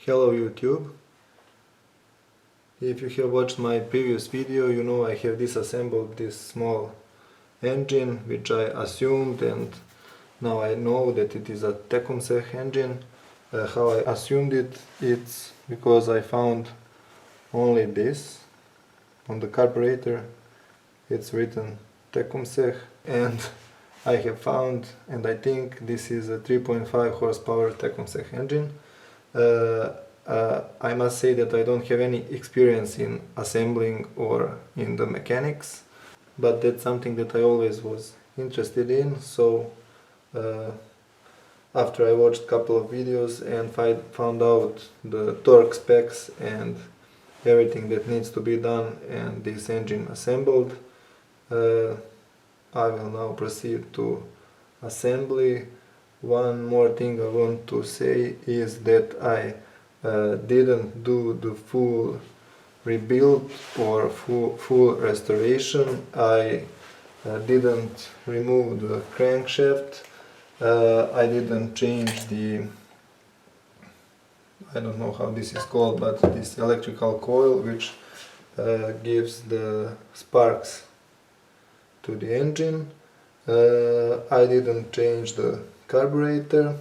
Hello YouTube. If you have watched my previous video, you know I have disassembled this small engine which I assumed, and now I know that it is a Tecumseh engine. How I assumed it, it's because I found only this on the carburetor. It's written Tecumseh, and I have found, and I think this is a 3.5 horsepower Tecumseh engine. I must say that I don't have any experience in assembling or in the mechanics, but that's something that I always was interested in. So after I watched a couple of videos and found out the torque specs and everything that needs to be done and this engine assembled, I will now proceed to assembly. One more thing I want to say is that I didn't do the full rebuild or full restoration. I didn't remove the crankshaft. I didn't change the, I don't know how this is called, but this electrical coil which gives the sparks to the engine. I didn't change the carburetor.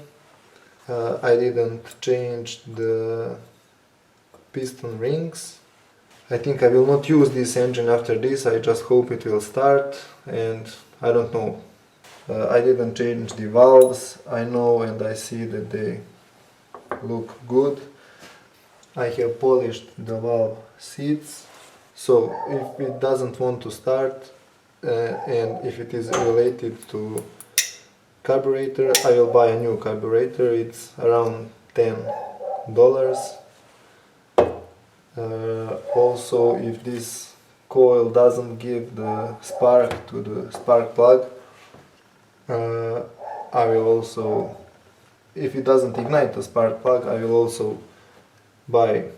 I didn't change the piston rings. I think I will not use this engine after this. I just hope it will start, and I don't know. I didn't change the valves. I know and I see that they look good. I have polished the valve seats, so if it doesn't want to start and if it is related to carburetor, I will buy a new carburetor. It's around $10. Also, if this coil doesn't give the spark to the spark plug, I will also, if it doesn't ignite the spark plug, I will also buy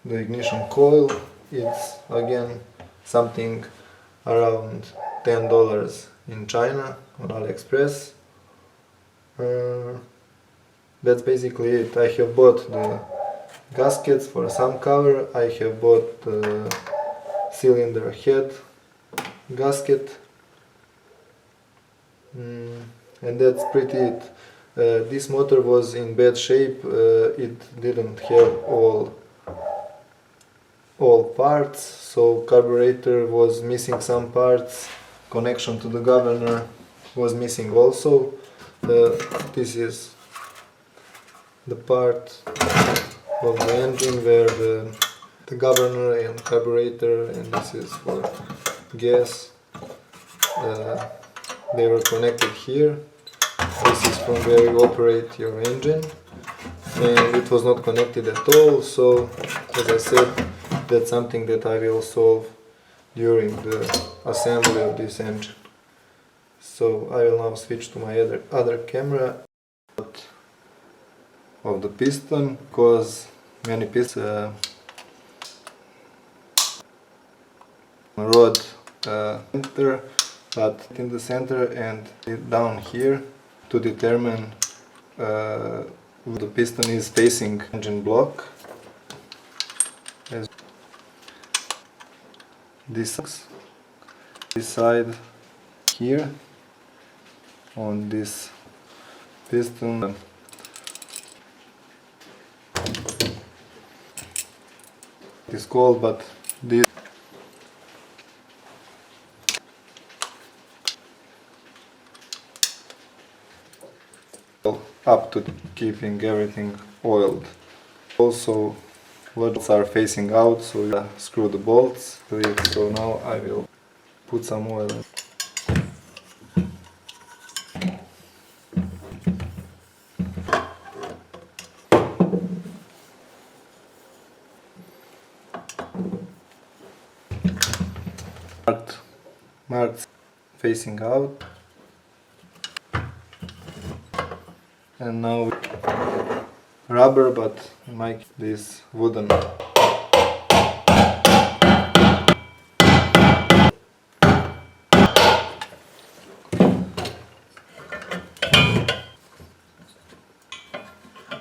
the ignition coil. It's again something around $10 in China on AliExpress. That's basically it. I have bought the gaskets for some cover. I have bought the cylinder head gasket, and that's pretty it. This motor was in bad shape. It didn't have all parts, so carburetor was missing some parts, connection to the governor was missing also. This is the part of the engine where the governor and carburetor, and this is for gas, they were connected here. This is from where you operate your engine, and it was not connected at all. So as I said, that's something that I will solve during the assembly of this engine. So I will now switch to my other camera of the piston, because many pistons rod center, but in the center and down here to determine where the piston is facing engine block. As this side here on this piston, it is called, but this up to keeping everything oiled. Also, bolts are facing out, so you screw the bolts to it. So now I will put some oil in. Marked facing out, and now rubber, but make this wooden.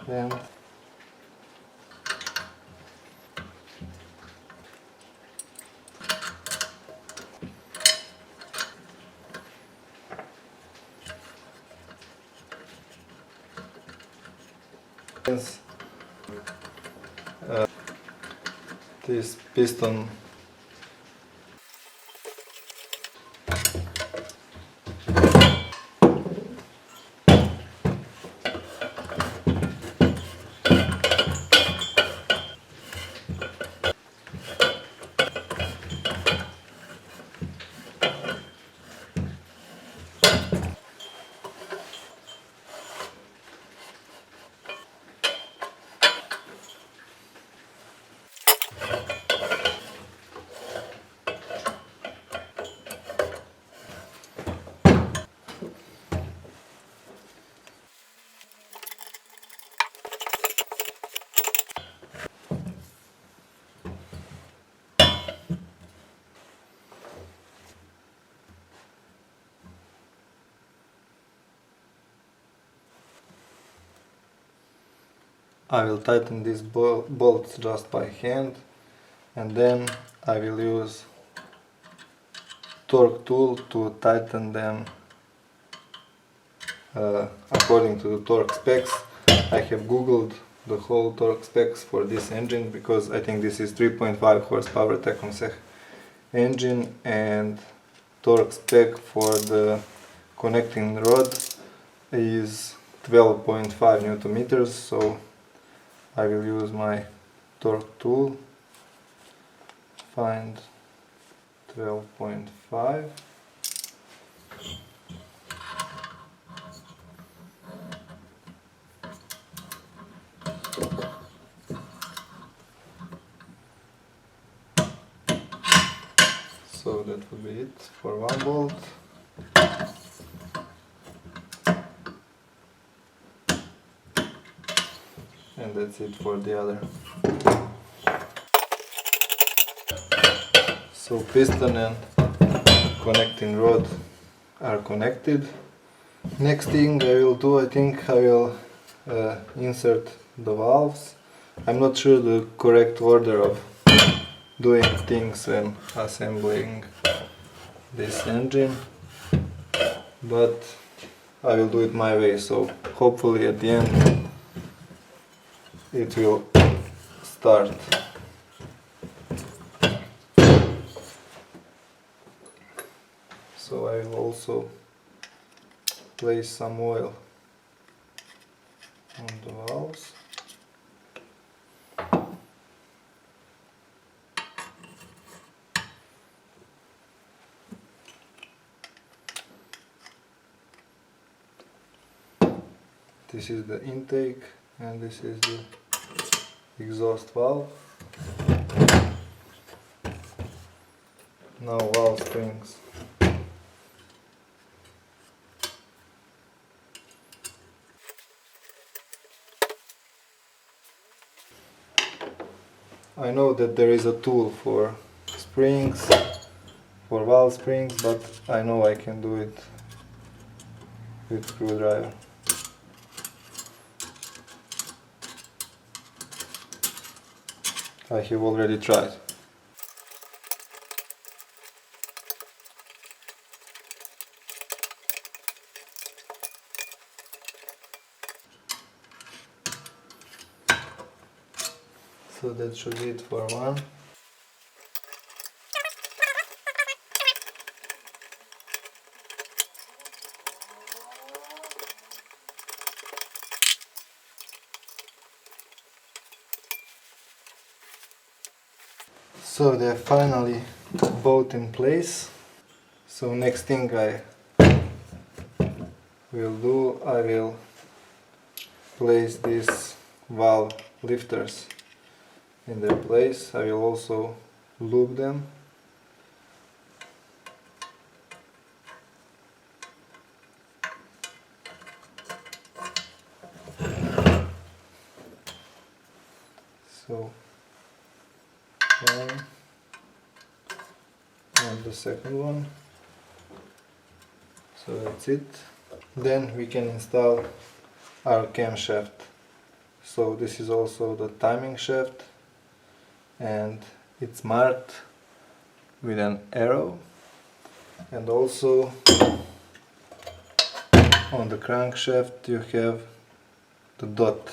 Then This piston I will tighten these bolts just by hand, and then I will use torque tool to tighten them according to the torque specs. I have googled the whole torque specs for this engine because I think this is 3.5 horsepower Tecumseh engine, and torque spec for the connecting rod is 12.5 Newton meters, so I will use my torque tool, find 12.5, so that would be it for one bolt. And that's it for the other. So piston and connecting rod are connected. Next thing I will do, I think I will insert the valves. I'm not sure the correct order of doing things when assembling this engine, but I will do it my way, so hopefully at the end it will start. So I will also place some oil on the valves. This is the intake and this is the exhaust valve. Now valve springs. I know that there is a tool for springs, for valve springs, but I know I can do it with screwdriver. I have already tried. So that should be it for one. So they're finally both in place. So next thing I will do, I will place these valve lifters in their place. I will also lube them. So one and the second one. So that's it. Then we can install our camshaft. So this is also the timing shaft, and it's marked with an arrow, and also on the crankshaft you have the dot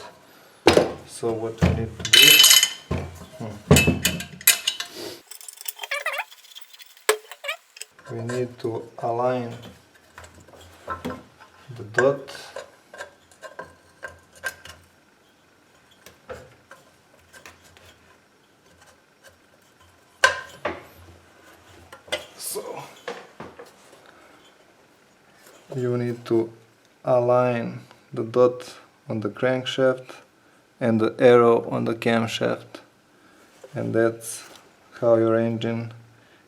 So what we need to do, we need to align the dot so you need to align the dot on the crankshaft and the arrow on the camshaft, and that's how your engine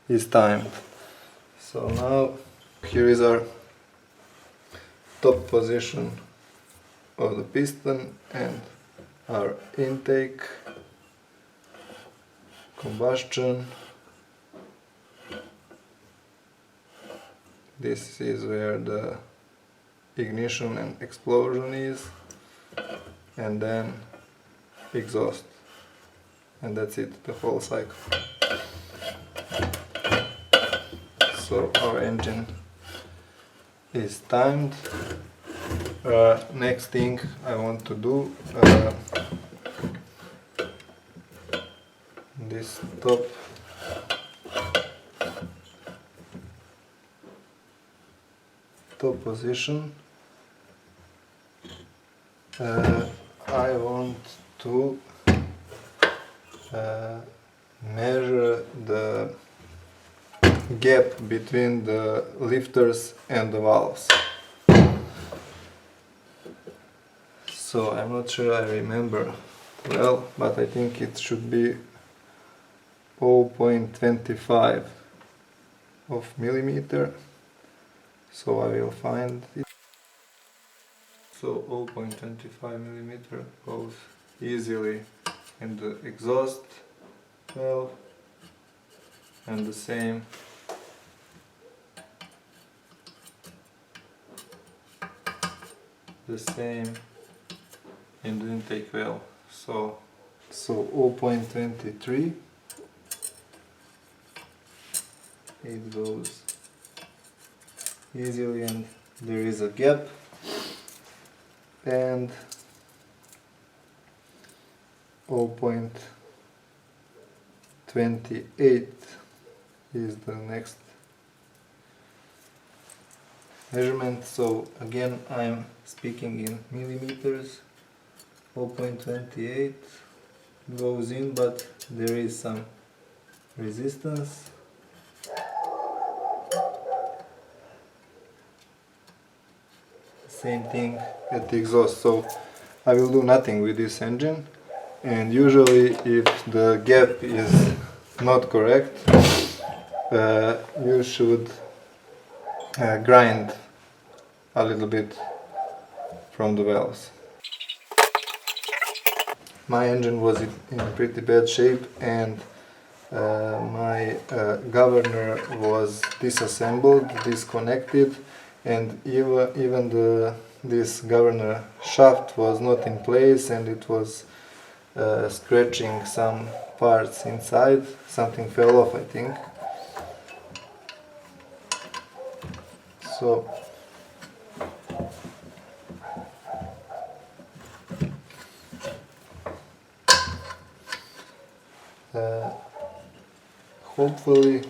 is timed. So now here is our top position of the piston and our intake, combustion. This is where the ignition and explosion is, and then exhaust, and that's it, the whole cycle. So our engine is timed. Next thing I want to do, this top position, I want to measure the gap between the lifters and the valves. So I'm not sure I remember well, but I think it should be 0.25 of millimeter. So I will find it. So 0.25 millimeter goes easily in the exhaust valve, and the same in the intake valve. So 0.23, it goes easily and there is a gap, and 0.28 is the next measurement. So again I'm speaking in millimeters. 0.28 goes in, but there is some resistance. Same thing at the exhaust. So I will do nothing with this engine, and usually if the gap is not correct, you should grind a little bit from the valves. My engine was in pretty bad shape, and my governor was disassembled, disconnected, and even this governor shaft was not in place, and it was scratching some parts inside. Something fell off, I think. So hopefully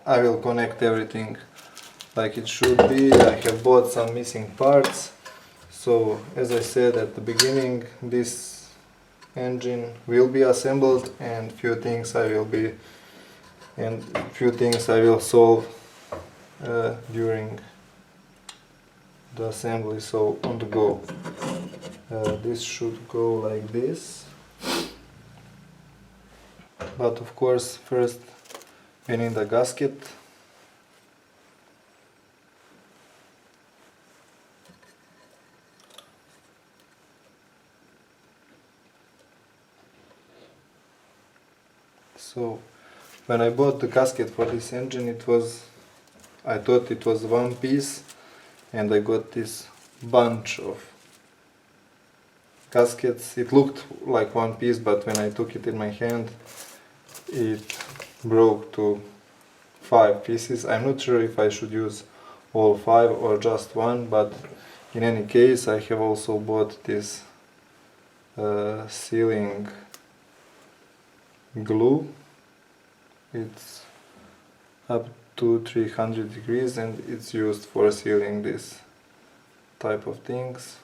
I will connect everything like it should be. I have bought some missing parts. So as I said at the beginning, this engine will be assembled, and few things I will solve during the assembly, so on the go. This should go like this, but of course first we need a gasket. So when I bought the gasket for this engine, I thought it was one piece, and I got this bunch of gaskets. It looked like one piece, but when I took it in my hand, it broke to 5 pieces. I'm not sure if I should use all 5 or just one, but In any case, I have also bought this sealing glue. It's up to 300 degrees and it's used for sealing this type of things.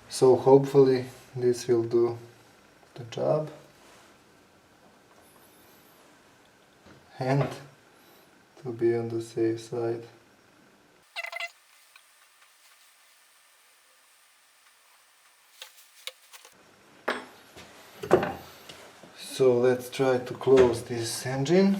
So hopefully this will do the job. And to be on the safe side, so let's try to close this engine.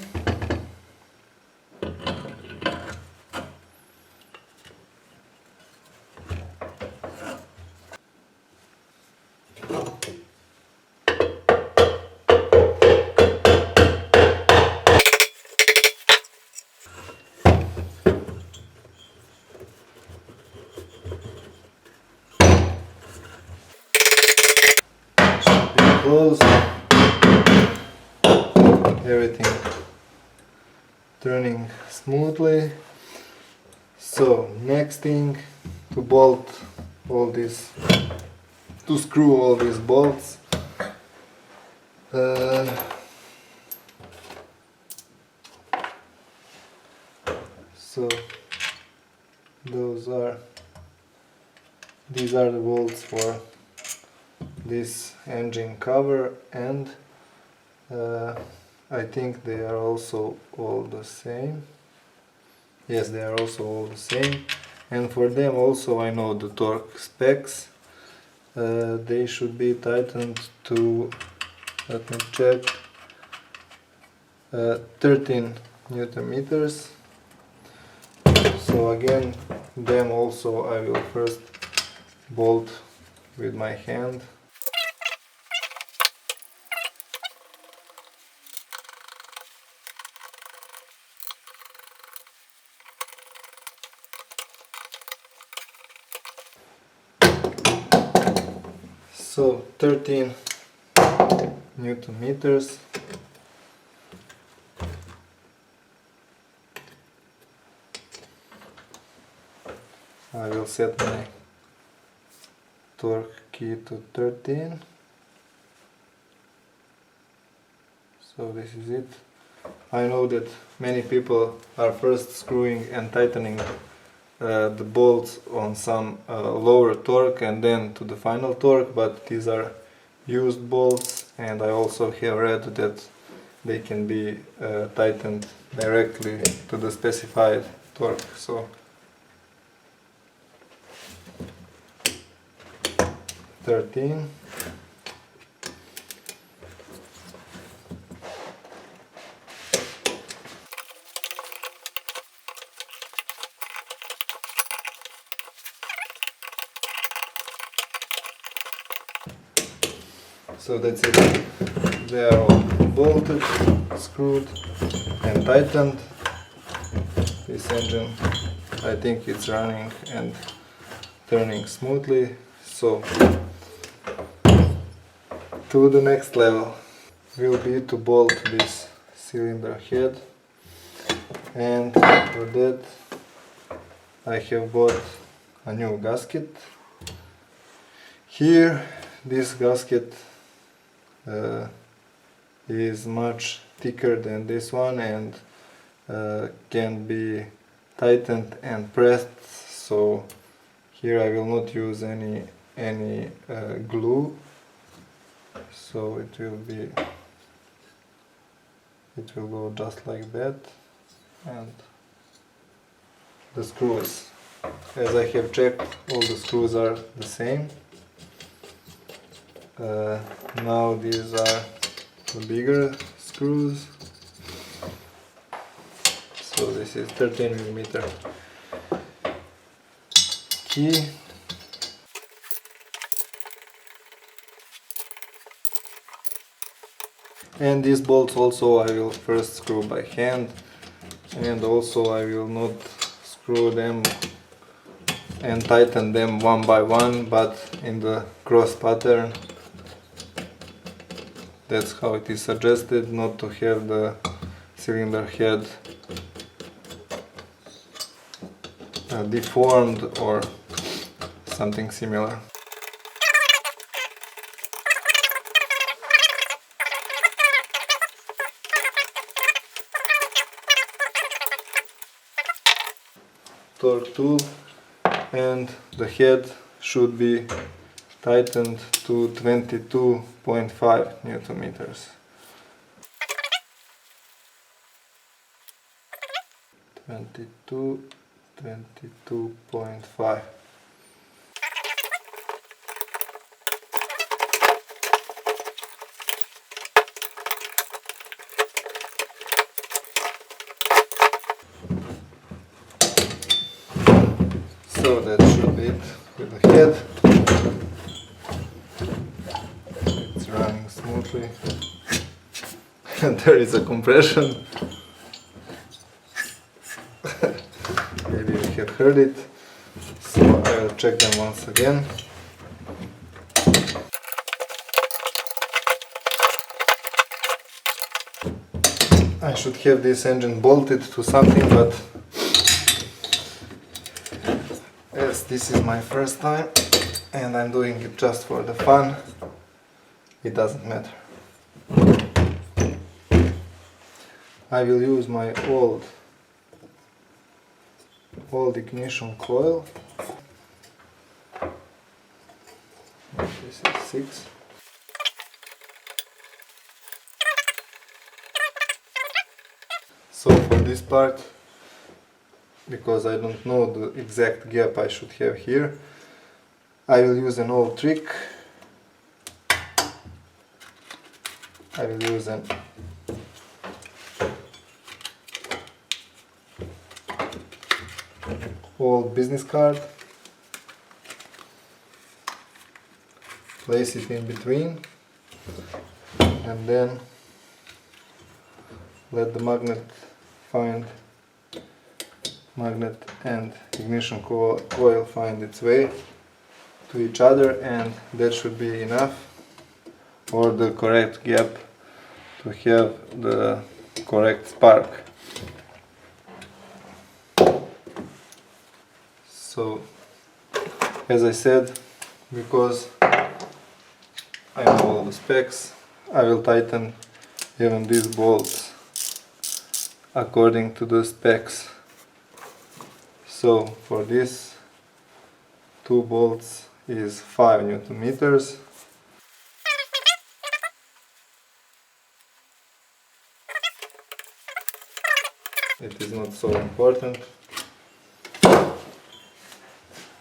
Close. Everything turning smoothly. So next thing, to bolt all this, to screw all these bolts. So these are the bolts for this engine cover, and I think they are also all the same. Yes, they are also all the same, and for them also I know the torque specs. They should be tightened to, let me check, 13 Newton meters. So again, them also I will first bolt with my hand. So 13 Newton meters. I will set my torque key to 13. So this is it. I know that many people are first screwing and tightening the bolts on some lower torque and then to the final torque, but these are used bolts, and I also have read that they can be tightened directly to the specified torque. So 13. So that's it. They are all bolted, screwed and tightened. This engine, I think it's running and turning smoothly. So to the next level will be to bolt this cylinder head, and for that I have bought a new gasket. Here this gasket is much thicker than this one and can be tightened and pressed, so here I will not use any glue, so it will go just like that. And the screws, as I have checked, all the screws are the same. Now these are the bigger screws. So this is 13mm key. And these bolts also I will first screw by hand, and also I will not screw them and tighten them one by one, but in the cross pattern. That's how it is suggested, not to have the cylinder head deformed or something similar. Torque tool, and the head should be tightened to 22.5 Newton meters. 22.5. So that should be it with the head. It's running smoothly. And there is a compression. Maybe you have heard it. So I will check them once again. I should have this engine bolted to something, but as this is my first time and I'm doing it just for the fun, it doesn't matter. I will use my old ignition coil. This is 6. So for this part, because I don't know the exact gap I should have here, I will use an old trick. I will use an old business card, place it in between, and then let the magnet and ignition coil find its way to each other, and that should be enough, or the correct gap to have the correct spark. So, as I said, because I know all the specs, I will tighten even these bolts according to the specs. So for this, 2 bolts is 5 Newton meters. It is not so important.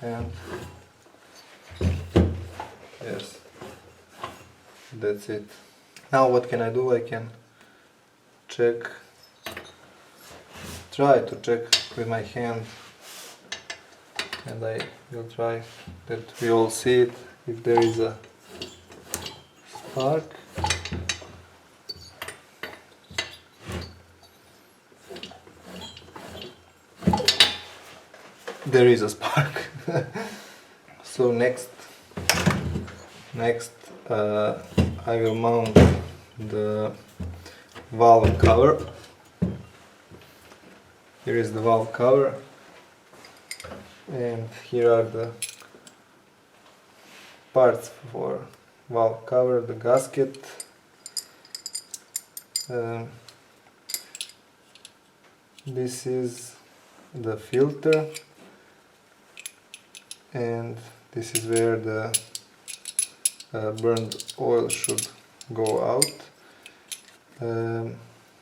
And yes, that's it. Now what can I do? I can try to check with my hand, and I will try that we all see it, if there is a spark. There is a spark. So next I will mount the valve cover. Here is the valve cover, and here are the parts for valve cover, the gasket, this is the filter, and this is where the burned oil should go out.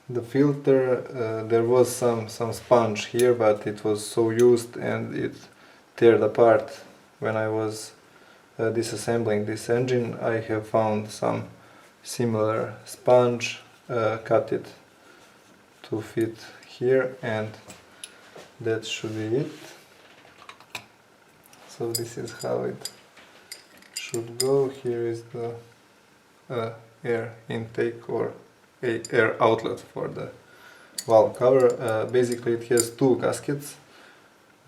The filter, there was some sponge here, but it was so used and it teared apart when I was disassembling this engine. I have found some similar sponge, cut it to fit here, and that should be it. So this is how it should go. Here is the air intake or air outlet for the valve cover. Basically it has 2 gaskets,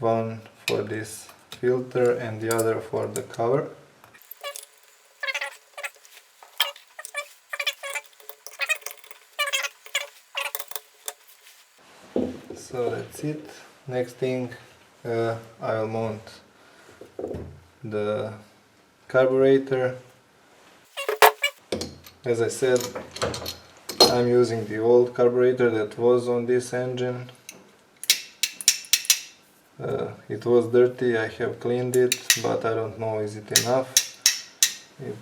one for this filter and the other for the cover. So that's it. Next thing, I will mount the carburetor. As I said, I'm using the old carburetor that was on this engine. It was dirty, I have cleaned it, but I don't know is it enough. It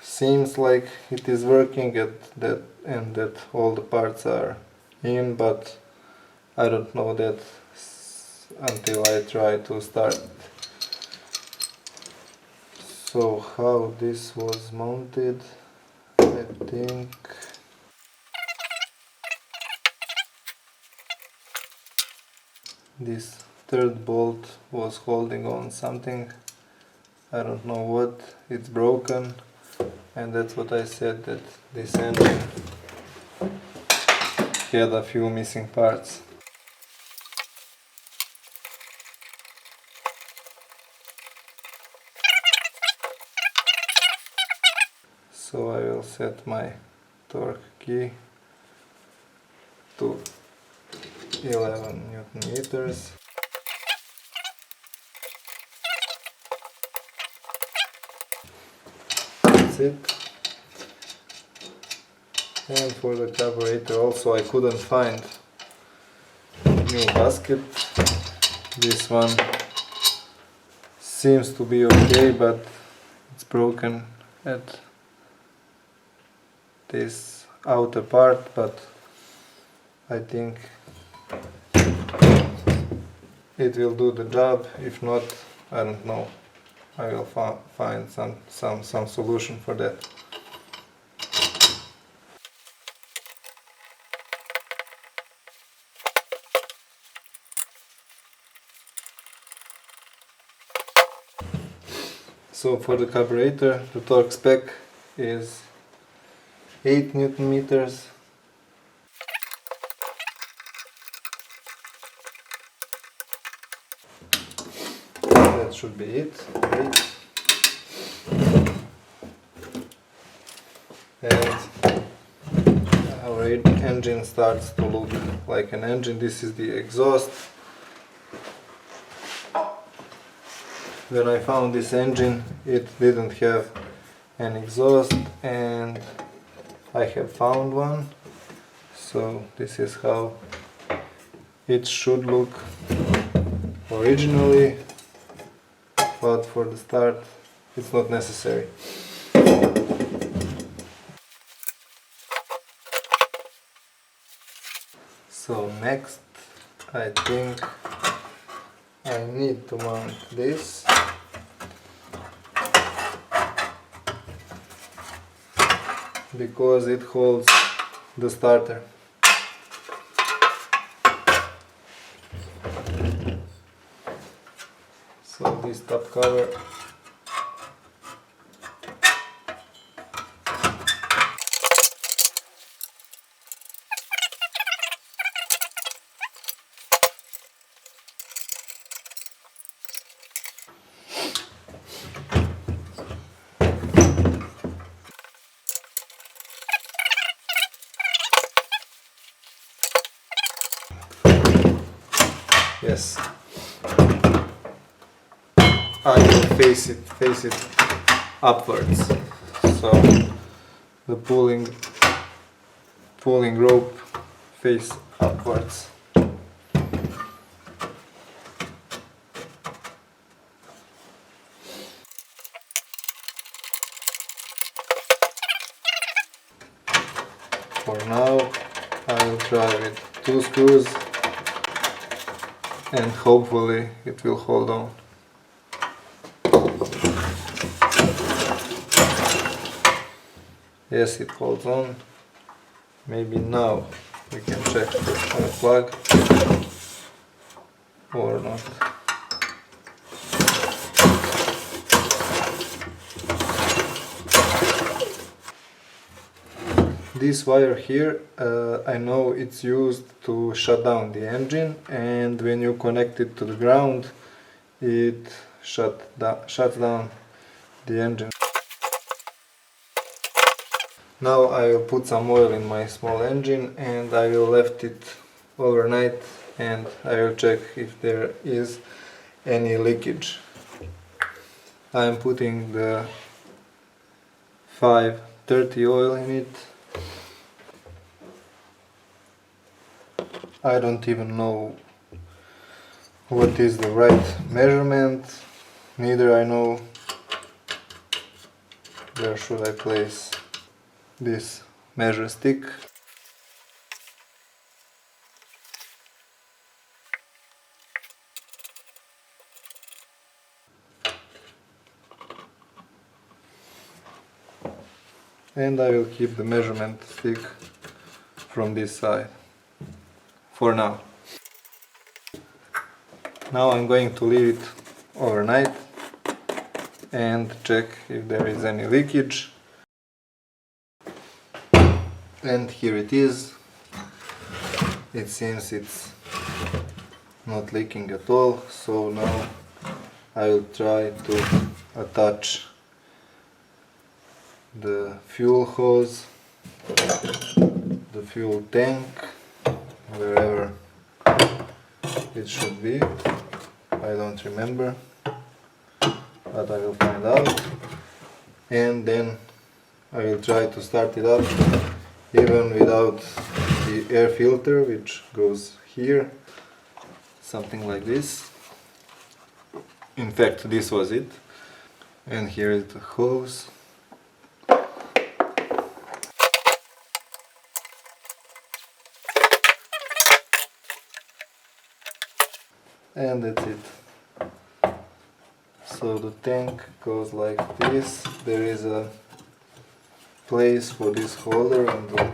seems like it is working and that all the parts are in, but I don't know that until I try to start. So how this was mounted, I think this third bolt was holding on something, I don't know what, it's broken, and that's what I said, that this engine had a few missing parts. So I will set my torque key to 11 Newton meters. That's it. And for the carburetor also I couldn't find new gasket. This one seems to be okay, but it's broken at this outer part, but I think it will do the job. If not, I don't know, I will find some solution for that. So for the carburetor, the torque spec is 8 Newton meters. That should be it. 8. And our engine starts to look like an engine. This is the exhaust. When I found this engine, it didn't have an exhaust, and I have found one. So this is how it should look originally, but for the start it's not necessary. So next, I think I need to mount this. Because it holds the starter. So this top cover yes, I will face it upwards, so the pulling rope face upwards. For now I will try with 2 screws and hopefully it will hold on. Yes, it holds on. Maybe now we can check on a plug or not. This wire here, I know it's used to shut down the engine, and when you connect it to the ground, it shuts down the engine. Now I will put some oil in my small engine and I will left it overnight and I will check if there is any leakage. I am putting the 530 oil in it. I don't even know what is the right measurement, neither I know where should I place this measure stick. And I will keep the measurement stick from this side for now. Now I'm going to leave it overnight and check if there is any leakage. And here it is. It seems it's not leaking at all, so now I will try to attach the fuel hose, the fuel tank, wherever it should be. I don't remember, but I will find out. And then I will try to start it up even without the air filter, which goes here, something like this. In fact, this was it. And here is the hose. And that's it. So the tank goes like this. There is a place for this holder on the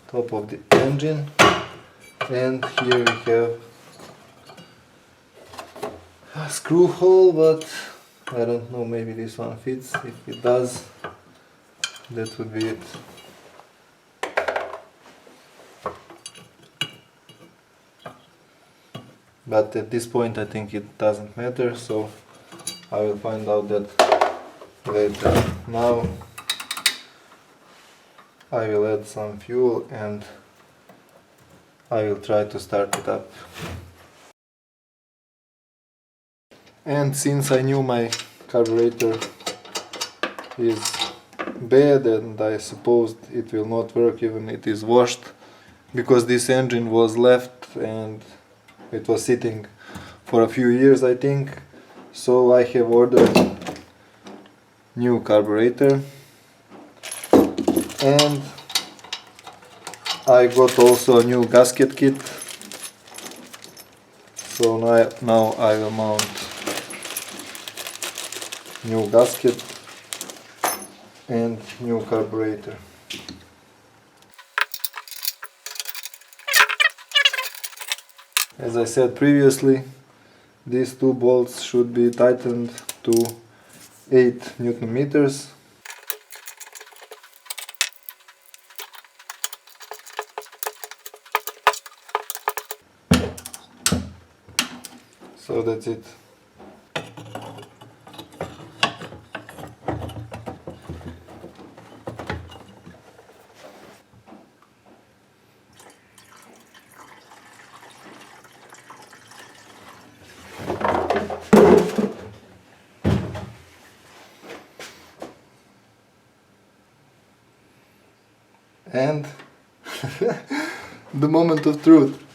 top of the engine, and here we have a screw hole, but I don't know, maybe this one fits. If it does, that would be it. But at this point I think it doesn't matter, so I will find out that later. Now I will add some fuel and I will try to start it up. And since I knew my carburetor is bad and I supposed it will not work even it is washed, because this engine was left and it was sitting for a few years, I think, so I have ordered new carburetor. And I got also a new gasket kit, so now I will mount new gasket and new carburetor. As I said previously, these two bolts should be tightened to 8 Newton meters. So that's it. And the moment of truth.